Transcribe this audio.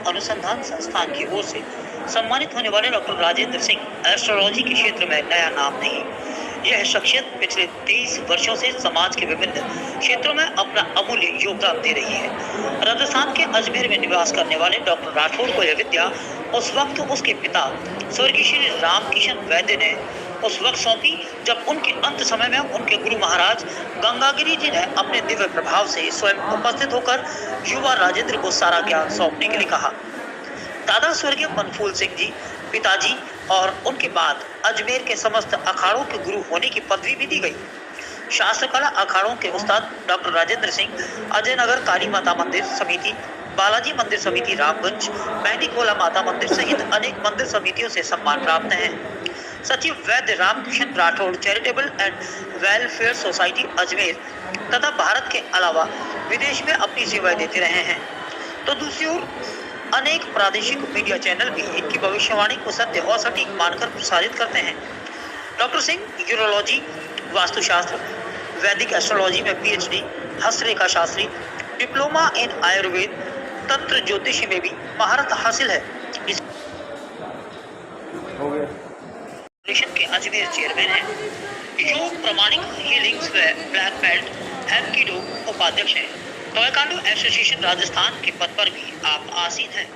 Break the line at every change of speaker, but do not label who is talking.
अनुसंधान संस्थान की ओर से सम्मानित होने वाले डॉक्टर राजेंद्र सिंह एस्ट्रोलॉजी के क्षेत्र में नया नाम नहीं। यह शख्सियत पिछले 23 वर्षों से समाज के विभिन्न क्षेत्रों में अपना अमूल्य योगदान दे रही है। राजस्थान के अजमेर में निवास करने वाले डॉक्टर राठौड़ को यह विद्या उस वक्त उसके पिता स्वर्गीय श्री रामकिशन वैद्य ने उस वक्त सौंपी जब उनके अंत समय में उनके गुरु महाराज गंगागिरी जी ने अपने दिव्य प्रभाव से स्वयं उपस्थित होकर युवा राजेंद्र को सारा ज्ञान सौंपने के लिए कहा। दादा स्वर्गीय मनफूल सिंह जी पिताजी और उनके बाद अजमेर के समस्त अखाड़ों के गुरु होने की पदवी भी दी गई। शास्त्र कला अखाड़ों के उस्ताद डॉक्टर राजेंद्र सिंह अजय नगर काली माता मंदिर समिति, बालाजी मंदिर समिति रामगंज, मैनी कोला माता मंदिर सहित अनेक मंदिर समितियों से सम्मान प्राप्त हैं। सचिव वैद्य Ramkishan Rathore charitable and welfare society Ajmer तथा भारत के अलावा विदेश में अपनी सेवाएं देते रहे हैं। तो दूसरी ओर अनेक प्रादेशिक मीडिया चैनल भी इनकी भविष्यवाणी को सत्य और सटीक मानकर प्रसारित करते हैं। डॉक्टर सिंह यूरोलॉजी, वास्तुशास्त्र, वैदिक एस्ट्रोलॉजी में पीएचडी, हस्तरेखा शास्त्री, डिप्लोमा इन आयुर्वेद, तंत्र ज्योतिषी में भी महारत हासिल है। इस के अजमेर चेयरमैन हैं। योग प्रमाणिक हीलिंग्स व ब्लैक बेल्ट एमकीडो उपाध्यक्ष हैं। ताइक्वांडो एसोसिएशन राजस्थान के पद पर भी आप आसीन हैं।